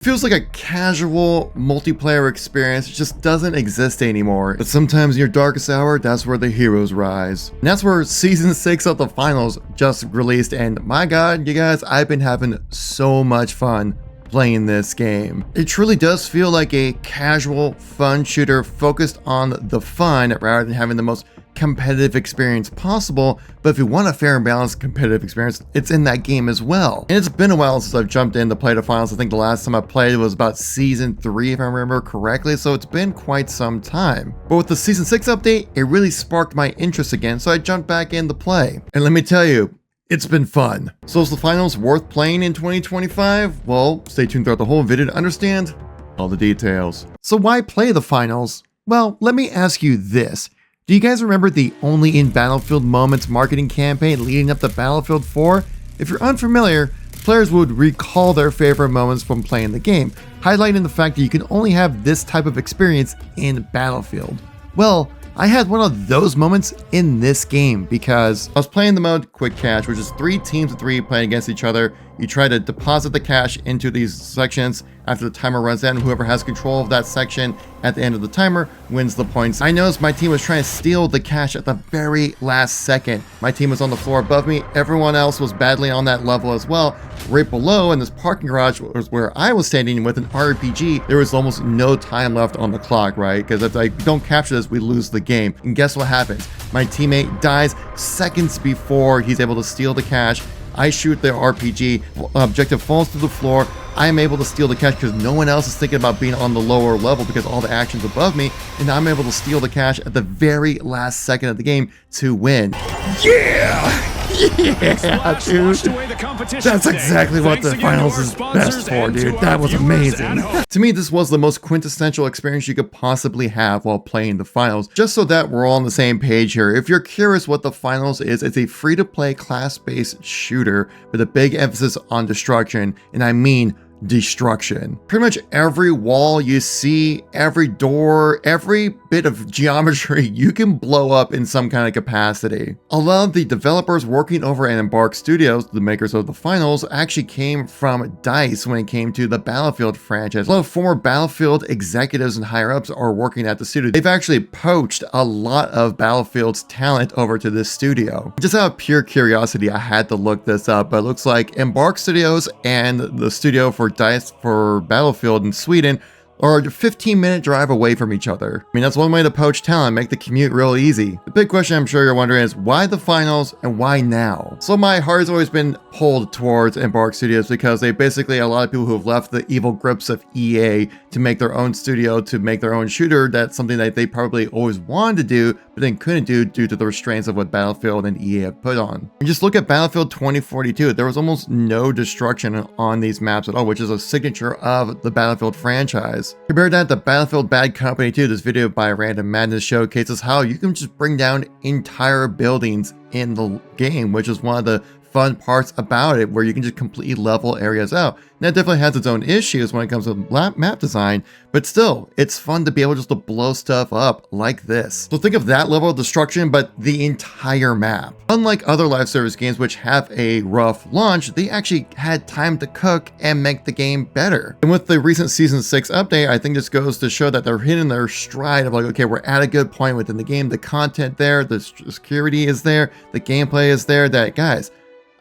Feels like a casual multiplayer experience. It just doesn't exist anymore. But sometimes in your darkest hour, that's where the heroes rise. And that's where Season 6 of the finals just released, and my god, you guys, I've been having so much fun playing this game. It truly does feel like a casual, fun shooter focused on the fun rather than having the most competitive experience possible. But if you want a fair and balanced competitive experience, it's in that game as well. And it's been a while since I've jumped in to play the finals. I think the last time I played was about Season 3 if I remember correctly, so it's been quite some time. But with the Season 6 update, it really sparked my interest again, so I jumped back in to play. And let me tell you, it's been fun. So is the finals worth playing in 2025? Well, stay tuned throughout the whole video to understand all the details. So why play the finals? Well, let me ask you this. Do you guys remember the Only in Battlefield Moments marketing campaign leading up to Battlefield 4? If you're unfamiliar, players would recall their favorite moments from playing the game, highlighting the fact that you can only have this type of experience in Battlefield. Well, I had one of those moments in this game because I was playing the mode Quick Cash, which is 3 teams of 3 playing against each other. You try to deposit the cash into these sections after the timer runs out, and whoever has control of that section at the end of the timer wins the points. I noticed my team was trying to steal the cash at the very last second. My team was on the floor above me. Everyone else was badly on that level as well. Right below in this parking garage was where I was standing with an RPG. There was almost no time left on the clock, right? Because if I don't capture this, we lose the game. And guess what happens? My teammate dies seconds before he's able to steal the cash. I shoot the RPG, objective falls to the floor. I am able to steal the cash because no one else is thinking about being on the lower level because all the action's above me, and I'm able to steal the cash at the very last second of the game to win. Yeah! Yeah, dude. That's exactly what the finals is best for, dude. That was amazing. To me, this was the most quintessential experience you could possibly have while playing the finals. Just so that we're all on the same page here, if you're curious what the finals is, it's a free-to-play class-based shooter with a big emphasis on destruction, and I mean destruction. Pretty much every wall you see, every door, every bit of geometry you can blow up in some kind of capacity. A lot of the developers working over at Embark Studios, the makers of the finals, actually came from DICE when it came to the Battlefield franchise. A lot of former Battlefield executives and higher-ups are working at the studio. They've actually poached a lot of Battlefield's talent over to this studio. Just out of pure curiosity, I had to look this up, but it looks like Embark Studios and the studio for DICE for Battlefield in Sweden are a 15-minute drive away from each other. I mean, that's one way to poach talent, make the commute real easy. The big question I'm sure you're wondering is why the finals and why now? So my heart has always been pulled towards Embark Studios because they basically, a lot of people who have left the evil grips of EA to make their own studio, to make their own shooter. That's something that they probably always wanted to do, but then couldn't do due to the restraints of what Battlefield and EA have put on. And just look at Battlefield 2042. There was almost no destruction on these maps at all, which is a signature of the Battlefield franchise. Compare that to Battlefield Bad Company 2. This video by Random Madness showcases how you can just bring down entire buildings in the game, which is one of the fun parts about it, where you can just completely level areas out. And that definitely has its own issues when it comes to map design, but still, it's fun to be able just to blow stuff up like this. So think of that level of destruction, but the entire map. Unlike other live service games which have a rough launch, they actually had time to cook and make the game better. And with the recent Season 6 update, I think this goes to show that they're hitting their stride of like, okay, we're at a good point within the game, the content there, the security is there, the gameplay is there, that guys,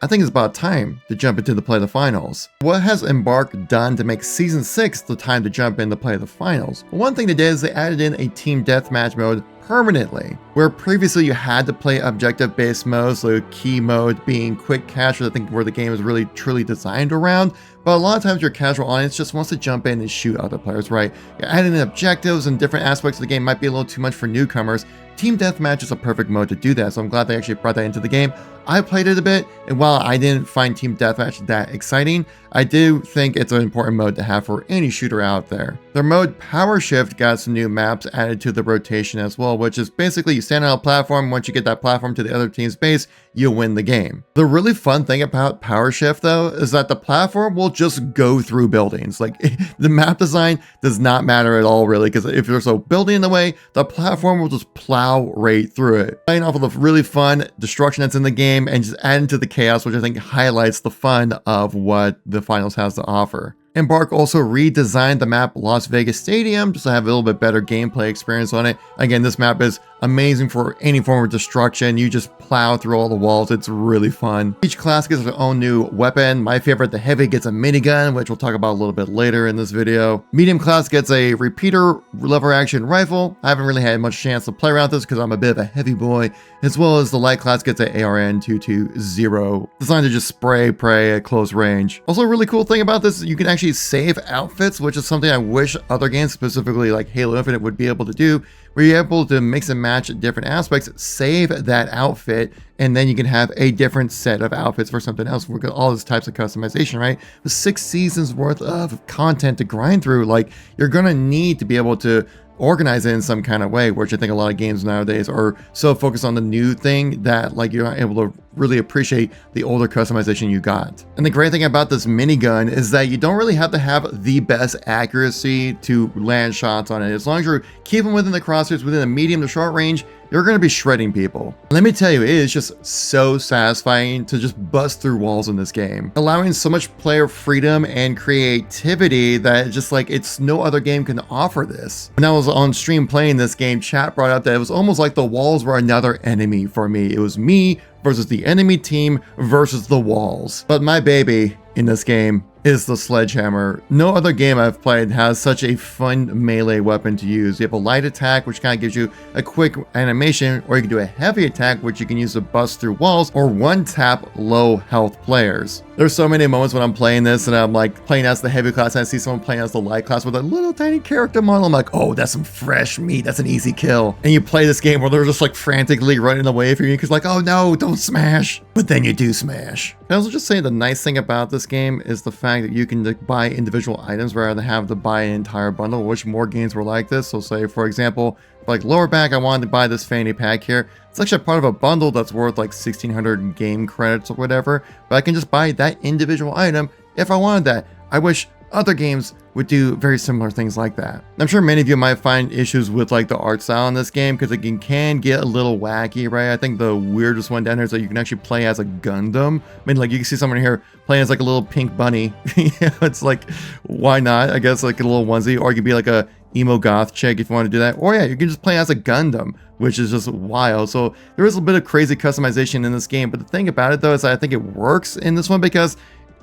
I think it's about time to jump into the play of the finals. What has Embark done to make Season 6 the time to jump in to play the finals? Well, one thing they did is they added in a team deathmatch mode permanently, where previously you had to play objective-based modes, so key mode being Quick Cash, which I think where the game is really truly designed around. But a lot of times your casual audience just wants to jump in and shoot other players, right? Adding in objectives and different aspects of the game might be a little too much for newcomers. Team Deathmatch is a perfect mode to do that, so I'm glad they actually brought that into the game. I played it a bit, and while I didn't find Team Deathmatch that exciting, I do think it's an important mode to have for any shooter out there. Their mode Power Shift got some new maps added to the rotation as well, which is basically you stand on a platform, once you get that platform to the other team's base, you win the game. The really fun thing about Power Shift though, is that the platform will just go through buildings. Like the map design does not matter at all really, because if there's a building in the way, the platform will just plow right through it. Playing off of the really fun destruction that's in the game and just adding to the chaos, which I think highlights the fun of what the finals has to offer. Embark also redesigned the map Las Vegas Stadium just to have a little bit better gameplay experience on it. Again, this map is amazing for any form of destruction. You just plow through all the walls. It's really fun. Each class gets their own new weapon. My favorite, the heavy, gets a minigun, which we'll talk about a little bit later in this video. Medium class gets a repeater lever action rifle. I haven't really had much chance to play around this because I'm a bit of a heavy boy, as well as the light class gets a ARN-220, designed to just spray prey at close range. Also, a really cool thing about this is you can actually save outfits, which is something I wish other games, specifically like Halo Infinite, would be able to do, where you're able to mix and match different aspects, save that outfit, and then you can have a different set of outfits for something else. We've got all these types of customization, right? With 6 seasons worth of content to grind through, like, you're gonna need to be able to organize it in some kind of way, which I think a lot of games nowadays are so focused on the new thing that like you're not able to really appreciate the older customization you got. And the great thing about this minigun is that you don't really have to have the best accuracy to land shots on it. As long as you're keeping within the crosshairs, within a medium to short range, you're going to be shredding people. Let me tell you, it is just so satisfying to just bust through walls in this game, allowing so much player freedom and creativity that just like it's no other game can offer this. When I was on stream playing this game, chat brought up that it was almost like the walls were another enemy for me. It was me versus the enemy team versus the walls. But my baby in this game is the sledgehammer. No other game I've played has such a fun melee weapon to use. You have a light attack, which kind of gives you a quick animation, or you can do a heavy attack, which you can use to bust through walls or one tap low health players. There's so many moments when I'm playing this and I'm like playing as the heavy class and I see someone playing as the light class with a little tiny character model. I'm like, oh, that's some fresh meat. That's an easy kill. And you play this game where they're just like frantically running away from you because like, oh no, don't smash. But then you do smash. I also just say the nice thing about this game is the fact that you can buy individual items rather than have to buy an entire bundle, which more games were like this. So say, for example, like lower back, I wanted to buy this fanny pack here. It's actually a part of a bundle that's worth like 1,600 game credits or whatever, but I can just buy that individual item if I wanted that. I wish other games would do very similar things like that. I'm sure many of you might find issues with like the art style in this game because it can get a little wacky, right? I think the weirdest one down here is that you can actually play as a Gundam. I mean, like you can see someone here playing as like a little pink bunny. It's like, why not? I guess like a little onesie, or you could be like a emo goth chick if you want to do that. Or yeah, you can just play as a Gundam, which is just wild. So there is a bit of crazy customization in this game, but the thing about it though is I think it works in this one because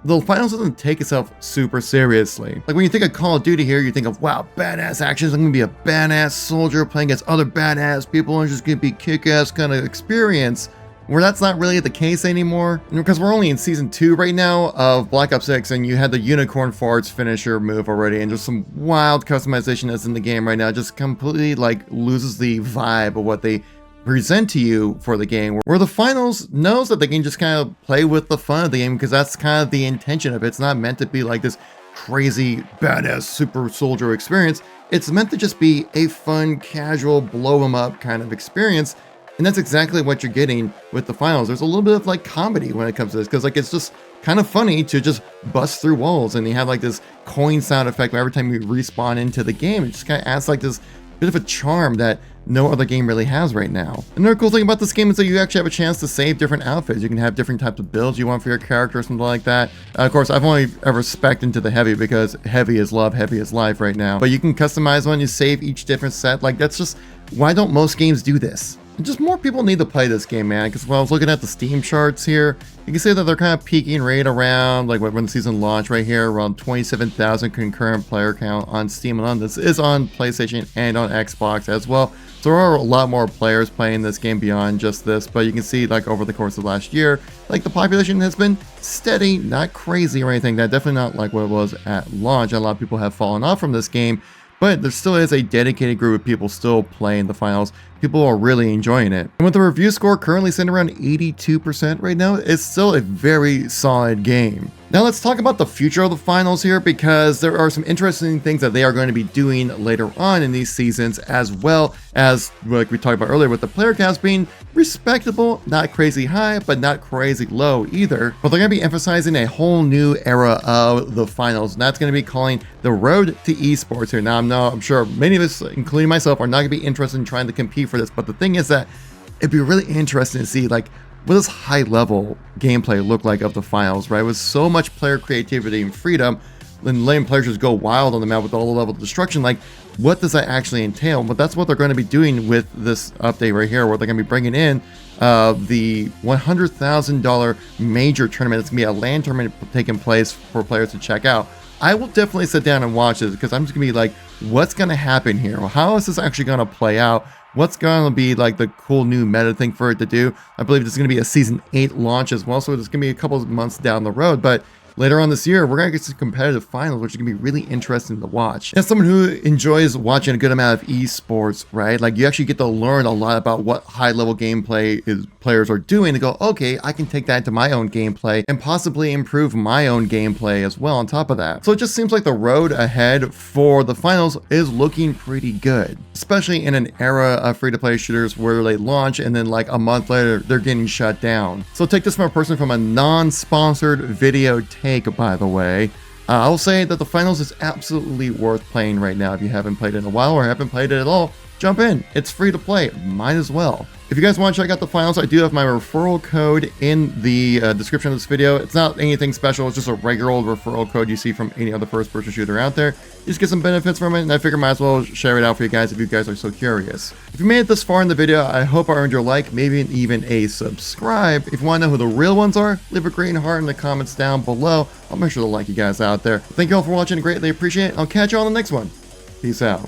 the finals doesn't take itself super seriously. Like when you think of Call of Duty here, you think of, wow, badass actions. I'm gonna be a badass soldier playing against other badass people and just gonna be kick-ass kind of experience. Where that's not really the case anymore, because we're only in season 2 right now of Black Ops 6, and you had the unicorn farts finisher move already, and just some wild customization that's in the game right now just completely like loses the vibe of what they present to you for the game, where the finals knows that they can just kind of play with the fun of the game because that's kind of the intention of it. It's not meant to be like this crazy badass super soldier experience. It's meant to just be a fun, casual, blow 'em up kind of experience. And that's exactly what you're getting with the finals. There's a little bit of like comedy when it comes to this, because like it's just kind of funny to just bust through walls, and you have like this coin sound effect every time you respawn into the game. It just kind of adds like this bit of a charm that no other game really has right now. Another cool thing about this game is that you actually have a chance to save different outfits. You can have different types of builds you want for your character or something like that. Of course, I've only ever spec'd into the heavy because heavy is love, heavy is life right now. But you can customize one, you save each different set. Like that's just, why don't most games do this? And just more people need to play this game, man, because when I was looking at the Steam charts here, you can see that they're kind of peaking right around, like when the season launched right here, around 27,000 concurrent player count on Steam alone. This is on PlayStation and on Xbox as well. So there are a lot more players playing this game beyond just this, but you can see like over the course of last year, like the population has been steady, not crazy or anything. That definitely not like what it was at launch. A lot of people have fallen off from this game, but there still is a dedicated group of people still playing the finals. People are really enjoying it. And with the review score currently sitting around 82% right now, it's still a very solid game. Now let's talk about the future of the finals here, because there are some interesting things that they are going to be doing later on in these seasons, as well as, like we talked about earlier, with the player counts being respectable, not crazy high, but not crazy low either. But they're going to be emphasizing a whole new era of the finals, and that's going to be calling the road to esports here. Now, I'm sure many of us, including myself, are not going to be interested in trying to compete for this, but the thing is that it'd be really interesting to see like what does high level gameplay look like of the finals, right? With so much player creativity and freedom, and letting players just go wild on the map with all the level of destruction, like, what does that actually entail? But that's what they're going to be doing with this update right here, where they're going to be bringing in the $100,000 major tournament. It's going to be a LAN tournament taking place for players to check out. I will definitely sit down and watch this because I'm just going to be like, what's going to happen here? How is this actually going to play out? What's going to be like the cool new meta thing for it to do? I believe this is going to be a Season 8 launch as well, so it's going to be a couple of months down the road, but later on this year, we're going to get some competitive finals, which is going to be really interesting to watch. As someone who enjoys watching a good amount of esports, right? Like, you actually get to learn a lot about what high-level gameplay players are doing to go, okay, I can take that into my own gameplay and possibly improve my own gameplay as well on top of that. So it just seems like the road ahead for the finals is looking pretty good, especially in an era of free-to-play shooters where they launch and then like a month later, they're getting shut down. So take this from a person from a non-sponsored video take, by the way. I'll say that the finals is absolutely worth playing right now. If you haven't played it in a while or haven't played it at all, jump in. It's free to play. Might as well. If you guys want to check out the finals, I do have my referral code in the description of this video. It's not anything special. It's just a regular old referral code you see from any other first-person shooter out there. You just get some benefits from it, and I figure might as well share it out for you guys if you guys are so curious. If you made it this far in the video, I hope I earned your like, maybe even a subscribe. If you want to know who the real ones are, leave a green heart in the comments down below. I'll make sure to like you guys out there. Thank you all for watching. Greatly appreciate it. I'll catch you on the next one. Peace out.